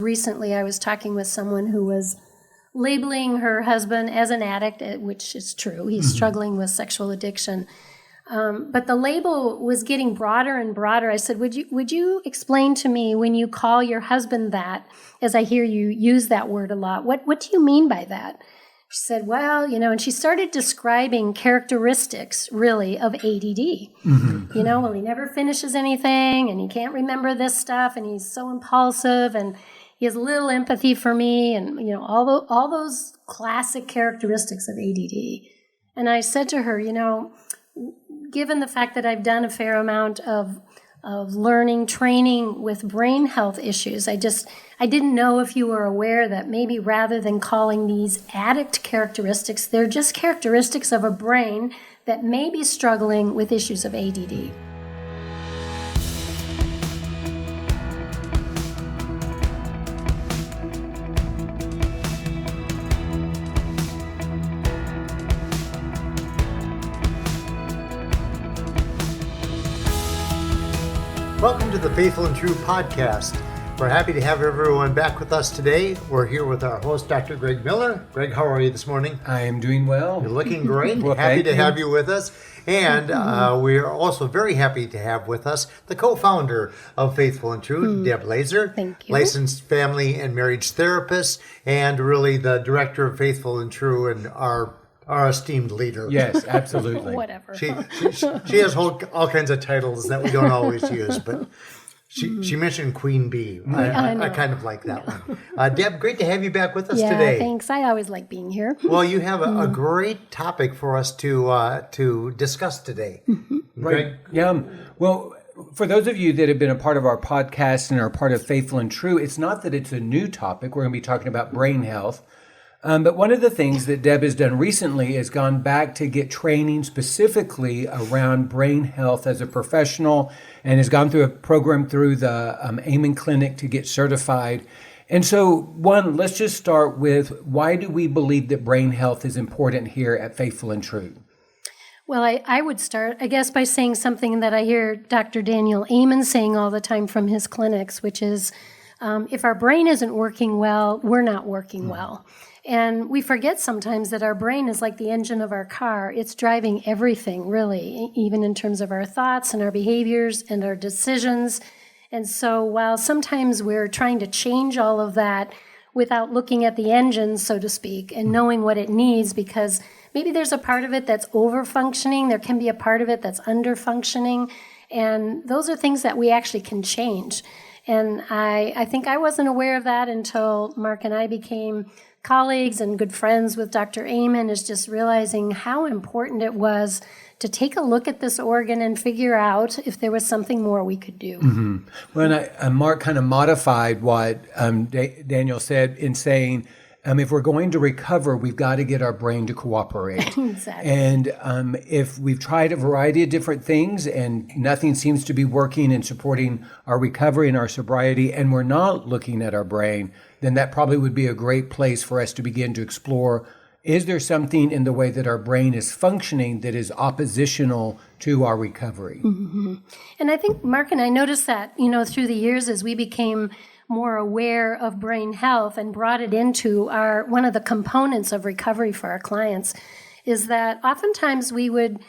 Recently, I was talking with someone who was labeling her husband as an addict, which is true. He's struggling with sexual addiction. But the label was getting broader and broader. I said, would you explain to me when you call your husband that, as I hear you use that word a lot, what do you mean by that? She said, well, and she started describing characteristics, really, of ADD. Well, he never finishes anything, and he can't remember this stuff, and he's so impulsive, and he has little empathy for me, and, all those classic characteristics of ADD. And I said to her, given the fact that I've done a fair amount of learning, training with brain health issues, I didn't know if you were aware that maybe rather than calling these addict characteristics, they're just characteristics of a brain that may be struggling with issues of ADD. Welcome to the Faithful and True podcast. We're happy to have everyone back with us today. We're here with our host, Dr. Greg Miller. Greg, how are you this morning? I am doing well. You're looking great. Well, happy to have you with us. And we are also very happy to have with us the co-founder of Faithful and True, Deb Laaser. Thank you. Licensed family and marriage therapist, and really the director of Faithful and True and our esteemed leader. Yes, absolutely. Whatever. She has all kinds of titles that we don't always use, but she mentioned Queen Bee. I kind of like that one. Deb, great to have you back with us today. Yeah, thanks. I always like being here. Well, you have a great topic for us to discuss today. Right. Yeah. Well, for those of you that have been a part of our podcast and are part of Faithful and True, it's not that it's a new topic. We're going to be talking about brain health. But one of the things that Deb has done recently is gone back to get training specifically around brain health as a professional, and has gone through a program through the Amen Clinic to get certified. And so, let's just start with, why do we believe that brain health is important here at Faithful and True? Well, I would start, I guess, by saying something that I hear Dr. Daniel Amen saying all the time from his clinics, which is, if our brain isn't working well, we're not working well. And we forget sometimes that our brain is like the engine of our car. It's driving everything, really, even in terms of our thoughts and our behaviors and our decisions. And so while sometimes we're trying to change all of that without looking at the engine, so to speak, and knowing what it needs, because maybe there's a part of it that's over-functioning, there can be a part of it that's under-functioning, and those are things that we actually can change. And I think I wasn't aware of that until Mark and I became colleagues and good friends with Dr. Amen, is just realizing how important it was to take a look at this organ and figure out if there was something more we could do. Mm-hmm. Well, and Mark kind of modified what Daniel said in saying, if we're going to recover, we've got to get our brain to cooperate. Exactly. And if we've tried a variety of different things and nothing seems to be working and supporting our recovery and our sobriety, and we're not looking at our brain, then that probably would be a great place for us to begin to explore, is there something in the way that our brain is functioning that is oppositional to our recovery? Mm-hmm. And I think Mark and I noticed that, through the years as we became more aware of brain health and brought it into one of the components of recovery for our clients, is that oftentimes we would,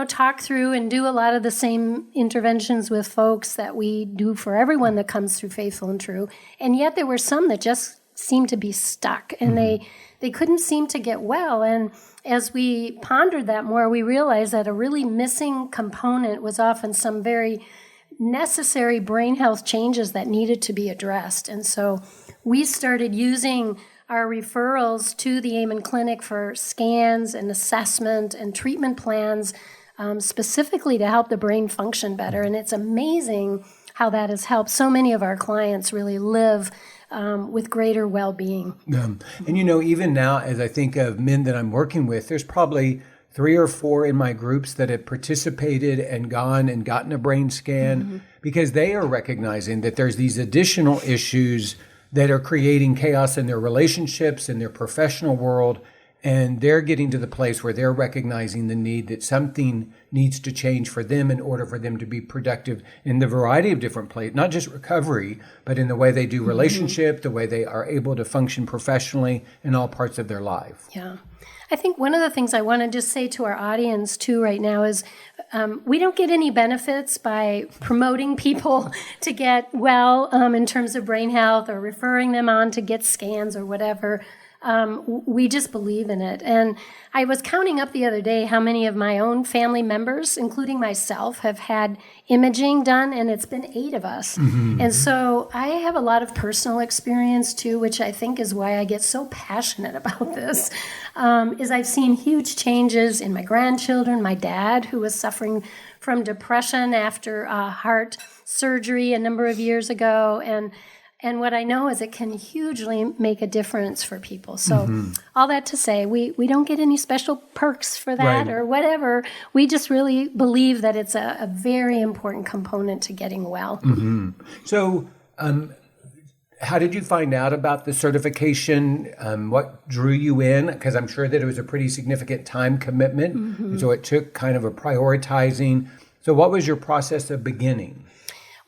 talk through and do a lot of the same interventions with folks that we do for everyone that comes through Faithful and True. And yet there were some that just seemed to be stuck, and they couldn't seem to get well. And as we pondered that more, we realized that a really missing component was often some very necessary brain health changes that needed to be addressed. And so we started using our referrals to the Amen Clinic for scans and assessment and treatment plans, specifically to help the brain function better. And it's amazing how that has helped so many of our clients really live with greater well-being. And even now, as I think of men that I'm working with, there's probably 3 or 4 in my groups that have participated and gone and gotten a brain scan, because they are recognizing that there's these additional issues that are creating chaos in their relationships, in their professional world. And they're getting to the place where they're recognizing the need that something needs to change for them in order for them to be productive in the variety of different places, not just recovery, but in the way they do relationship, the way they are able to function professionally in all parts of their life. Yeah. I think one of the things I want to just say to our audience too right now is we don't get any benefits by promoting people to get well in terms of brain health or referring them on to get scans or whatever. We just believe in it. And I was counting up the other day how many of my own family members, including myself, have had imaging done, and it's been 8 of us. And so I have a lot of personal experience too, which I think is why I get so passionate about this, is I've seen huge changes in my grandchildren, my dad, who was suffering from depression after heart surgery a number of years ago, and what I know is it can hugely make a difference for people. So all that to say, we don't get any special perks for that or whatever. We just really believe that it's a very important component to getting well. So how did you find out about the certification? What drew you in? Because I'm sure that it was a pretty significant time commitment. So it took kind of a prioritizing. So what was your process of beginning?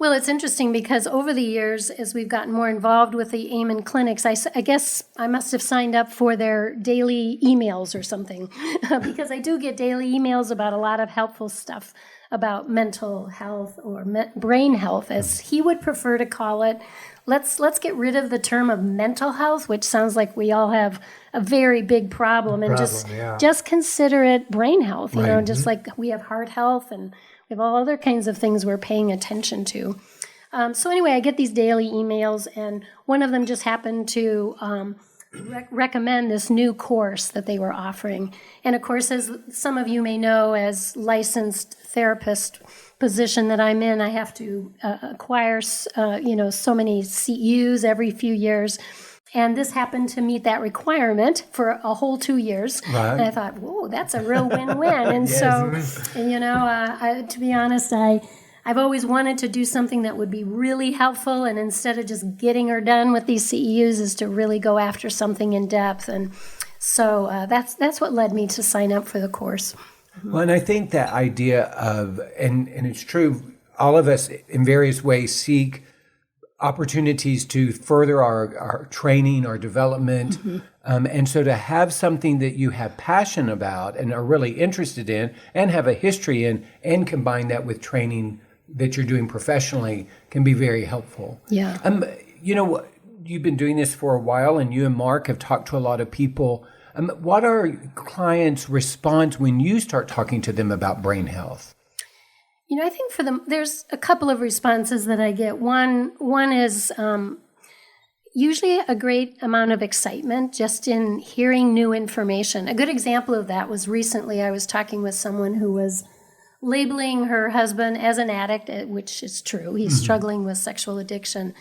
Well, it's interesting because over the years, as we've gotten more involved with the Amen clinics, I guess I must have signed up for their daily emails or something because I do get daily emails about a lot of helpful stuff about mental health or brain health, as he would prefer to call it. Let's get rid of the term of mental health, which sounds like we all have a very big problem, and just consider it brain health, you know, just like we have heart health and we have all other kinds of things we're paying attention to. So anyway, I get these daily emails, and one of them just happened to recommend this new course that they were offering. And of course, as some of you may know, as licensed therapist position that I'm in, I have to acquire, so many CEUs every few years. And this happened to meet that requirement for a whole 2 years. And I thought, whoa, that's a real win-win. And to be honest, I've always wanted to do something that would be really helpful. And instead of just getting her done with these CEUs is to really go after something in depth. And so that's what led me to sign up for the course. Well, and I think that idea of, and it's true, all of us in various ways seek opportunities to further our training, our development. And so to have something that you have passion about and are really interested in and have a history in and combine that with training that you're doing professionally can be very helpful. Yeah. You've been doing this for a while, and you and Mark have talked to a lot of people. What are clients' response when you start talking to them about brain health? I think for them, there's a couple of responses that I get. One is usually a great amount of excitement just in hearing new information. A good example of that was recently I was talking with someone who was labeling her husband as an addict, which is true. He's struggling with sexual addiction.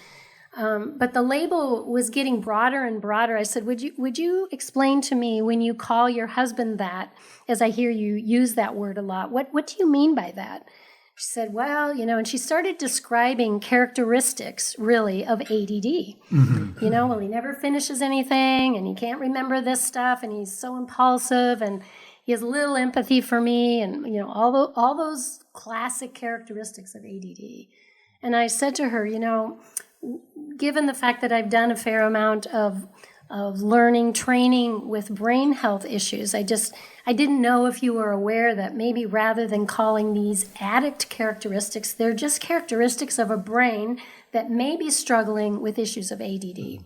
But the label was getting broader and broader. I said, would you explain to me when you call your husband that, as I hear you use that word a lot, what do you mean by that? She said, well, and she started describing characteristics, really, of ADD. Well, he never finishes anything, and he can't remember this stuff, and he's so impulsive, and he has little empathy for me, and, all those classic characteristics of ADD. And I said to her, given the fact that I've done a fair amount of learning, training with brain health issues, I didn't know if you were aware that maybe rather than calling these addict characteristics, they're just characteristics of a brain that may be struggling with issues of ADD.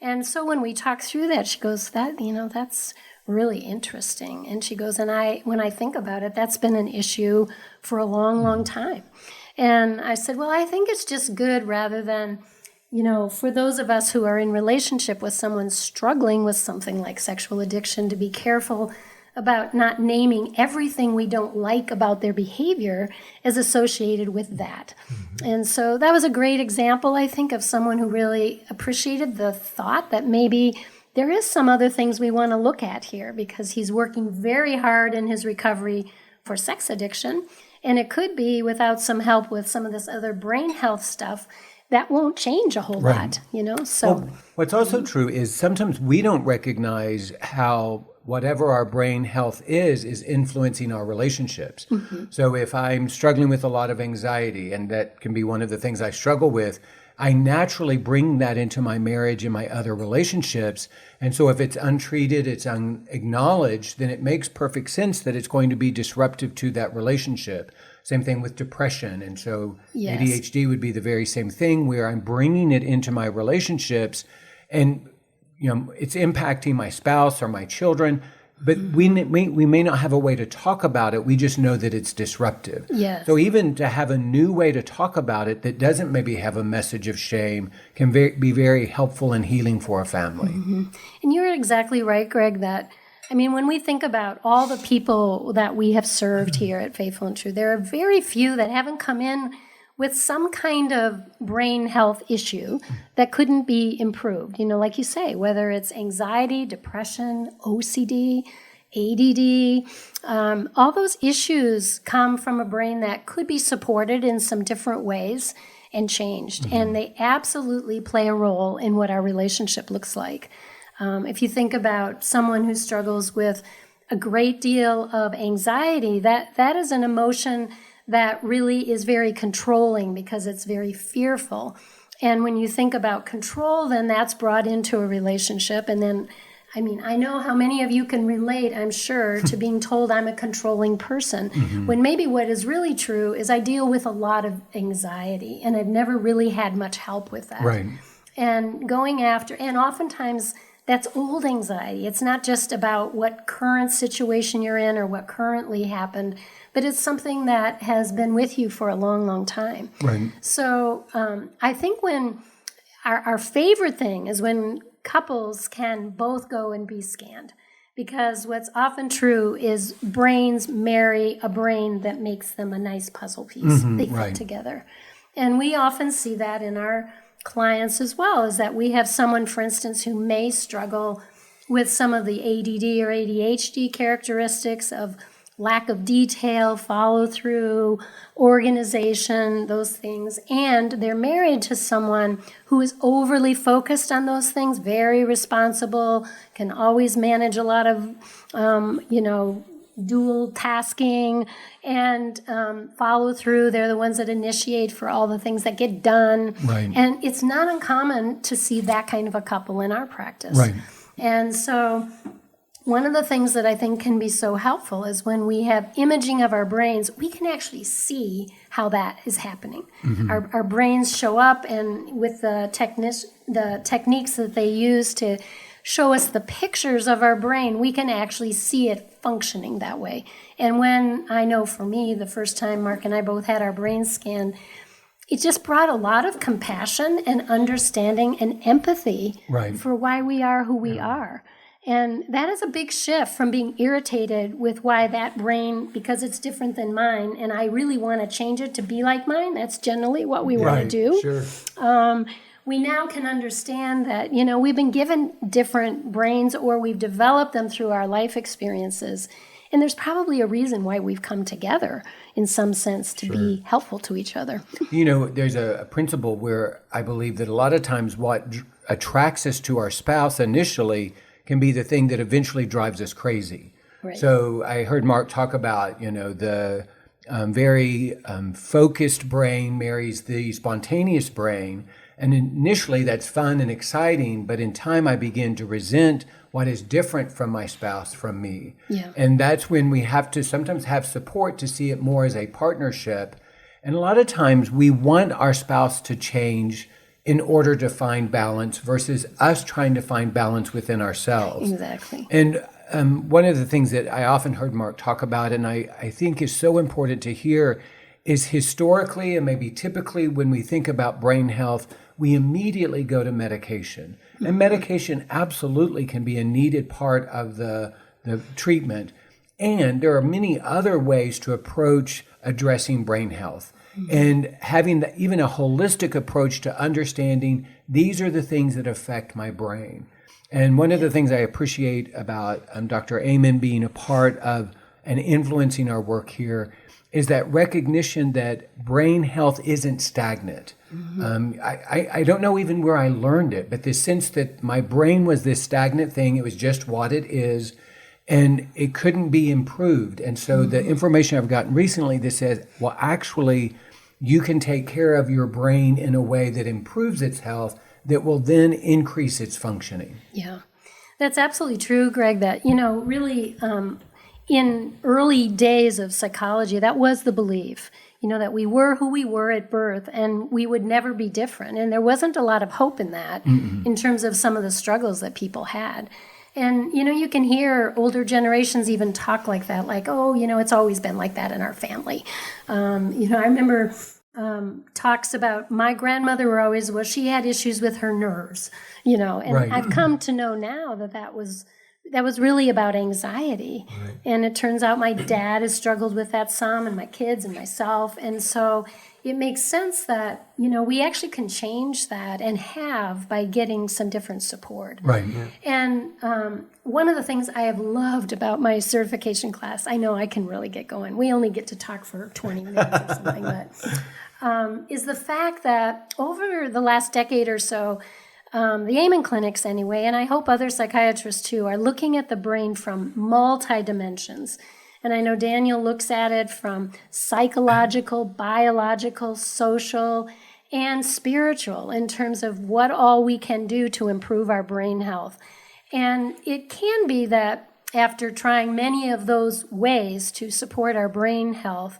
And so when we talk through that, she goes, that's really interesting. And she goes, when I think about it, that's been an issue for a long, long time. And I said, well, I think it's just good rather than, for those of us who are in relationship with someone struggling with something like sexual addiction, to be careful about not naming everything we don't like about their behavior as associated with that. And so that was a great example, I think, of someone who really appreciated the thought that maybe there is some other things we want to look at here, because he's working very hard in his recovery for sex addiction. And it could be without some help with some of this other brain health stuff that won't change a whole lot, So Well, what's also true is sometimes we don't recognize how whatever our brain health is influencing our relationships. So if I'm struggling with a lot of anxiety, and that can be one of the things I struggle with, I naturally bring that into my marriage and my other relationships. And so if it's untreated, it's unacknowledged, then it makes perfect sense that it's going to be disruptive to that relationship. Same thing with depression. And so ADHD would be the very same thing, where I'm bringing it into my relationships, and it's impacting my spouse or my children, but we may not have a way to talk about it. We just know that it's disruptive. Yes. So even to have a new way to talk about it that doesn't maybe have a message of shame can be very helpful and healing for a family. And you're exactly right, Greg, when we think about all the people that we have served here at Faithful and True, there are very few that haven't come in with some kind of brain health issue that couldn't be improved. Like you say, whether it's anxiety, depression, OCD, ADD, all those issues come from a brain that could be supported in some different ways and changed. And they absolutely play a role in what our relationship looks like. If you think about someone who struggles with a great deal of anxiety, that is an emotion that really is very controlling because it's very fearful. And when you think about control, then that's brought into a relationship. And then, I know how many of you can relate, I'm sure, to being told I'm a controlling person, when maybe what is really true is I deal with a lot of anxiety, and I've never really had much help with that. Right. And and oftentimes that's old anxiety. It's not just about what current situation you're in or what currently happened, but it's something that has been with you for a long, long time. Right. So I think when our favorite thing is when couples can both go and be scanned, because what's often true is brains marry a brain that makes them a nice puzzle piece. They fit together. And we often see that in our clients as well, is that we have someone, for instance, who may struggle with some of the ADD or ADHD characteristics of lack of detail, follow through, organization, those things. And they're married to someone who is overly focused on those things, very responsible, can always manage a lot of, dual tasking and follow through. They're the ones that initiate for all the things that get done. Right. And it's not uncommon to see that kind of a couple in our practice. Right. And so one of the things that I think can be so helpful is when we have imaging of our brains, we can actually see how that is happening. Our brains show up, and with the techniques that they use to show us the pictures of our brain, we can actually see it functioning that way. And when, I know for me, the first time Mark and I both had our brains scanned, it just brought a lot of compassion and understanding and empathy for why we are who we are. And that is a big shift from being irritated with why that brain, because it's different than mine, and I really want to change it to be like mine. That's generally what we want to do. Sure. We now can understand that, we've been given different brains, or we've developed them through our life experiences. And there's probably a reason why we've come together in some sense to be helpful to each other. There's a principle where I believe that a lot of times what attracts us to our spouse initially can be the thing that eventually drives us crazy. Right. So I heard Mark talk about, the very focused brain marries the spontaneous brain. And initially that's fun and exciting, but in time I begin to resent what is different from my spouse from me. Yeah. And that's when we have to sometimes have support to see it more as a partnership. And a lot of times we want our spouse to change in order to find balance versus us trying to find balance within ourselves. Exactly. And one of the things that I often heard Mark talk about, and I think is so important to hear, is historically and maybe typically when we think about brain health, we immediately go to medication. And medication absolutely can be a needed part of the treatment. And there are many other ways to approach addressing brain health. And having even a holistic approach to understanding these are the things that affect my brain. And one of the things I appreciate about Dr. Amen being a part of and influencing our work here is that recognition that brain health isn't stagnant. I don't know even where I learned it, but the sense that my brain was this stagnant thing, it was just what it is, and it couldn't be improved. And so the information I've gotten recently that says, well, actually, you can take care of your brain in a way that improves its health that will then increase its functioning. Yeah, that's absolutely true, Greg, that, really in early days of psychology, that was the belief, that we were who we were at birth and we would never be different. And there wasn't a lot of hope in that in terms of some of the struggles that people had. And, you can hear older generations even talk like that, like, oh, it's always been like that in our family. I remember talks about my grandmother she had issues with her nerves, and Right. I've come to know now that was really about anxiety. Right. And it turns out my dad has struggled with that some, and my kids and myself. And so it makes sense that, we actually can change that and have by getting some different support. Right. Yeah. And one of the things I have loved about my certification class, I know I can really get going. We only get to talk for 20 minutes or something, but is the fact that over the last decade or so, the Amen clinics anyway, and I hope other psychiatrists too, are looking at the brain from multi-dimensions. And I know Daniel looks at it from psychological, biological, social, and spiritual in terms of what all we can do to improve our brain health. And it can be that after trying many of those ways to support our brain health,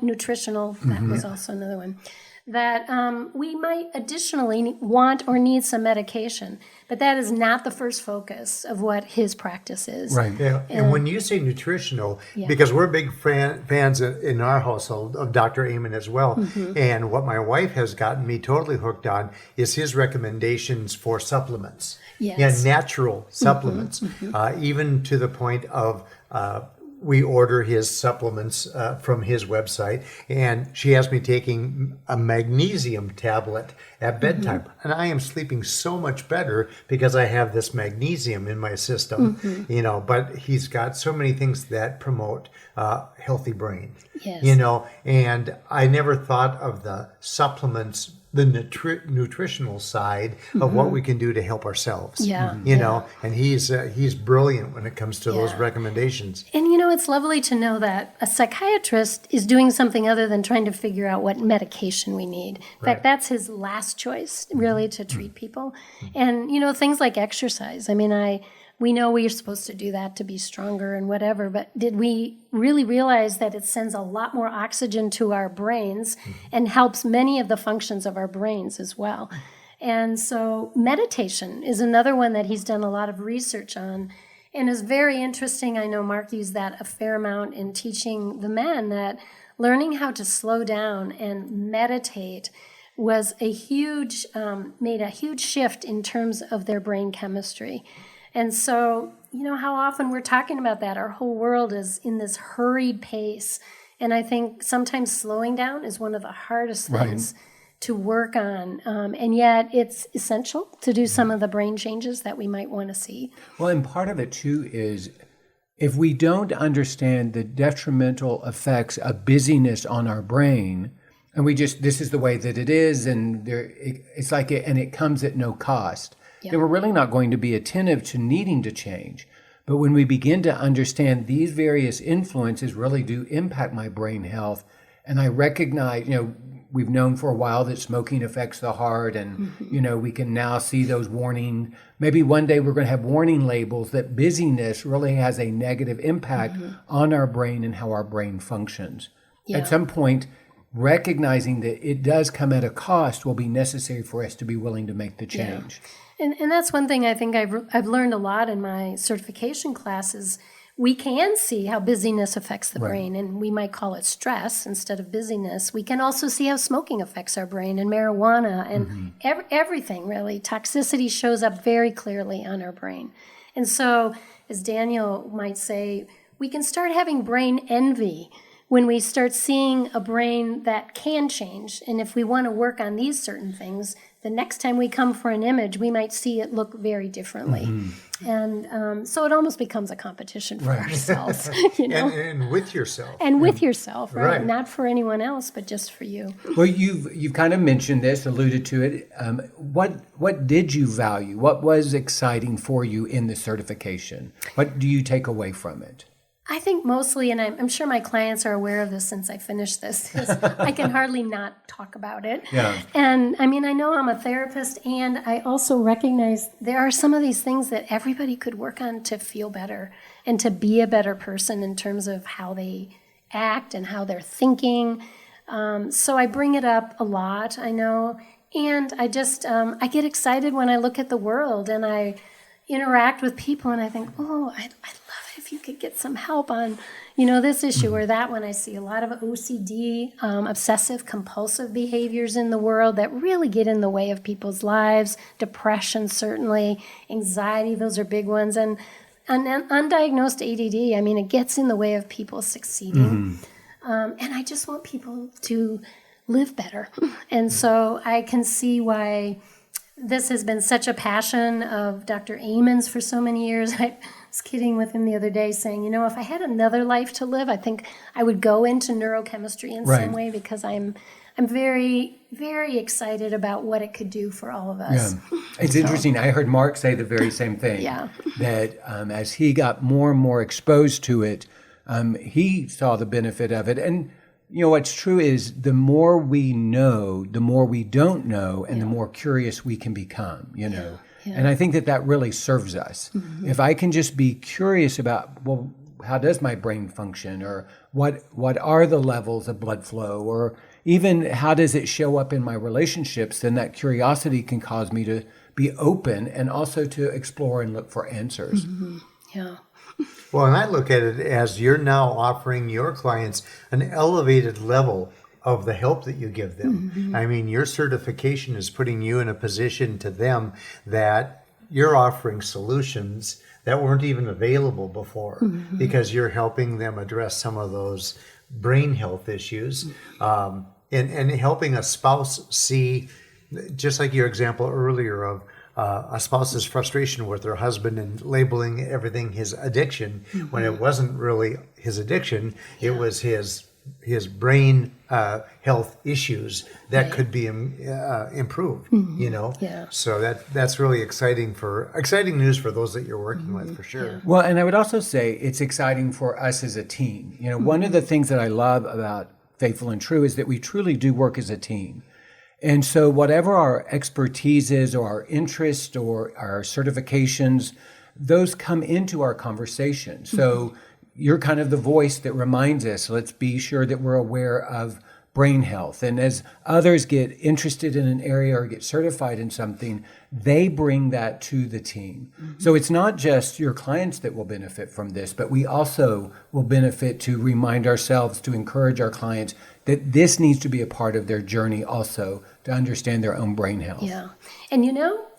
nutritional, that was also another one, that we might additionally want or need some medication. But that is not the first focus of what his practice is. Right. Yeah. And when you say nutritional, because we're big fans in our household of Dr. Amen as well, and what my wife has gotten me totally hooked on is his recommendations for supplements. Yes. Yeah, natural supplements, even to the point of we order his supplements from his website, and she has me taking a magnesium tablet at bedtime. And I am sleeping so much better because I have this magnesium in my system, but he's got so many things that promote healthy brain, Yes. And I never thought of the supplements, the nutritional side of what we can do to help ourselves. Yeah. And he's brilliant when it comes to those recommendations. And it's lovely to know that a psychiatrist is doing something other than trying to figure out what medication we need. In fact, that's his last choice, really, to treat people. And, things like exercise. I mean, we know we are supposed to do that to be stronger and whatever, but did we really realize that it sends a lot more oxygen to our brains and helps many of the functions of our brains as well? And so meditation is another one that he's done a lot of research on and is very interesting. I know Mark used that a fair amount in teaching the men, that learning how to slow down and meditate was made a huge shift in terms of their brain chemistry. And so, how often we're talking about that. Our whole world is in this hurried pace. And I think sometimes slowing down is one of the hardest things to work on. And yet it's essential to do some of the brain changes that we might want to see. Well, and part of it too is if we don't understand the detrimental effects of busyness on our brain, and this is the way that it is, and it's like and it comes at no cost, then we're really not going to be attentive to needing to change. But when we begin to understand these various influences really do impact my brain health, and I recognize, we've known for a while that smoking affects the heart, and, we can now see those maybe one day we're going to have warning labels that busyness really has a negative impact on our brain and how our brain functions. Yeah. At some point, recognizing that it does come at a cost will be necessary for us to be willing to make the change. Yeah. And that's one thing I think I've learned a lot in my certification classes. We can see how busyness affects the brain, and we might call it stress instead of busyness. We can also see how smoking affects our brain, and marijuana, and everything really. Toxicity shows up very clearly on our brain. And so, as Daniel might say, we can start having brain envy when we start seeing a brain that can change. And if we want to work on these certain things, the next time we come for an image, we might see it look very differently. And so it almost becomes a competition for ourselves, And with yourself. And with yourself, right? Right. Not for anyone else, but just for you. Well, you've kind of mentioned this, alluded to it. What did you value? What was exciting for you in the certification? What do you take away from it? I think mostly, and I'm sure my clients are aware of this since I finished this, 'cause I can hardly not talk about it. Yeah. And I mean, I know I'm a therapist, and I also recognize there are some of these things that everybody could work on to feel better and to be a better person in terms of how they act and how they're thinking. So I bring it up a lot, I know. And I just, I get excited when I look at the world and I interact with people and I think, oh, I'd love it if you could get some help on, this issue or that one. I see a lot of OCD, obsessive compulsive behaviors in the world that really get in the way of people's lives. Depression, certainly. Anxiety, those are big ones. And undiagnosed ADD, I mean, it gets in the way of people succeeding. And I just want people to live better. And so I can see why this has been such a passion of Dr. Amen's for so many years. I was kidding with him the other day saying, if I had another life to live, I think I would go into neurochemistry in some way because I'm very, very excited about what it could do for all of us. Yeah. It's interesting. I heard Mark say the very same thing. That as he got more and more exposed to it, he saw the benefit of it. And what's true is the more we know, the more we don't know, and the more curious we can become, And I think that really serves us. If I can just be curious about, well, how does my brain function? Or what are the levels of blood flow? Or even how does it show up in my relationships? Then that curiosity can cause me to be open and also to explore and look for answers. Yeah. Well, and I look at it as you're now offering your clients an elevated level of the help that you give them. I mean, your certification is putting you in a position to them that you're offering solutions that weren't even available before because you're helping them address some of those brain health issues and helping a spouse see, just like your example earlier of a spouse's frustration with their husband and labeling everything his addiction when it wasn't really his addiction, it was his brain health issues that could be improved. So that's really exciting news for those that you're working with, for sure. Well, and I would also say it's exciting for us as a team. One of the things that I love about Faithful and True is that we truly do work as a team. And so whatever our expertise is or our interest or our certifications, those come into our conversation. So you're kind of the voice that reminds us, let's be sure that we're aware of brain health. And as others get interested in an area or get certified in something, they bring that to the team. So it's not just your clients that will benefit from this, but we also will benefit to remind ourselves, to encourage our clients that this needs to be a part of their journey also to understand their own brain health. Yeah. And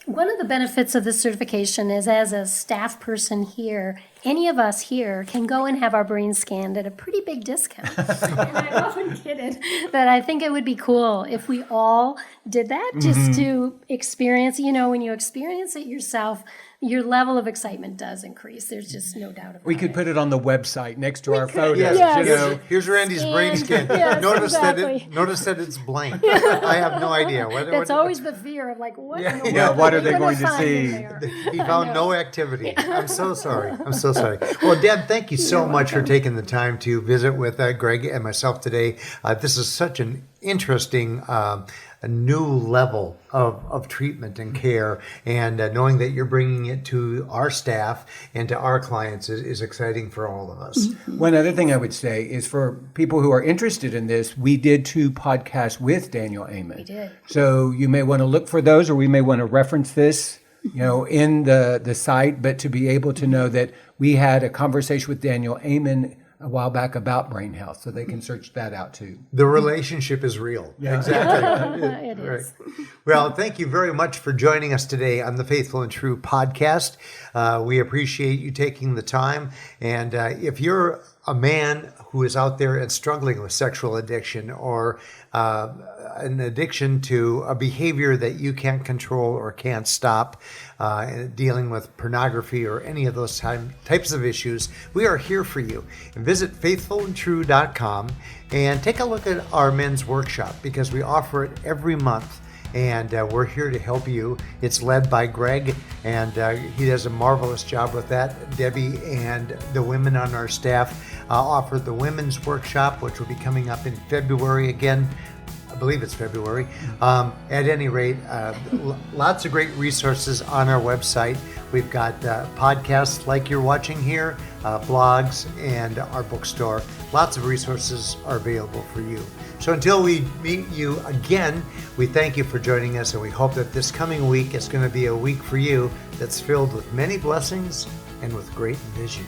one of the benefits of this certification is as a staff person here, any of us here can go and have our brain scanned at a pretty big discount. And I often kid it that I think it would be cool if we all did that just to experience, when you experience it yourself, your level of excitement does increase. There's just no doubt about it. We could put it on the website next to our photos. Yes. Here's Randy's brain scan. Yes, notice exactly. that it's blank. I have no idea. That's always the fear of what in the world what are they gonna going to find see? in there? He found no activity. I'm so sorry. Well, Deb, thank you so much for taking the time to visit with Greg and myself today. This is such an interesting a new level of treatment and care, and knowing that you're bringing it to our staff and to our clients is exciting for all of us. One other thing I would say is for people who are interested in this, we did 2 podcasts with Daniel Amen. We did. So you may want to look for those, or we may want to reference this, in the site, but to be able to know that we had a conversation with Daniel Amen a while back about brain health, so they can search that out too. The relationship is real. Yeah. Exactly. It is. Well, thank you very much for joining us today on the Faithful and True podcast. We appreciate you taking the time. And if you're a man who is out there and struggling with sexual addiction or an addiction to a behavior that you can't control or can't stop, dealing with pornography or any of those types of issues, we are here for you. And visit faithfulandtrue.com and take a look at our men's workshop, because we offer it every month. And we're here to help you. It's led by Greg, and he does a marvelous job with that. Debbie and the women on our staff offer the women's workshop, which will be coming up in February again. I believe it's February. At any rate, lots of great resources on our website. We've got podcasts like you're watching here, blogs, and our bookstore. Lots of resources are available for you. So until we meet you again, we thank you for joining us, and we hope that this coming week is going to be a week for you that's filled with many blessings and with great vision.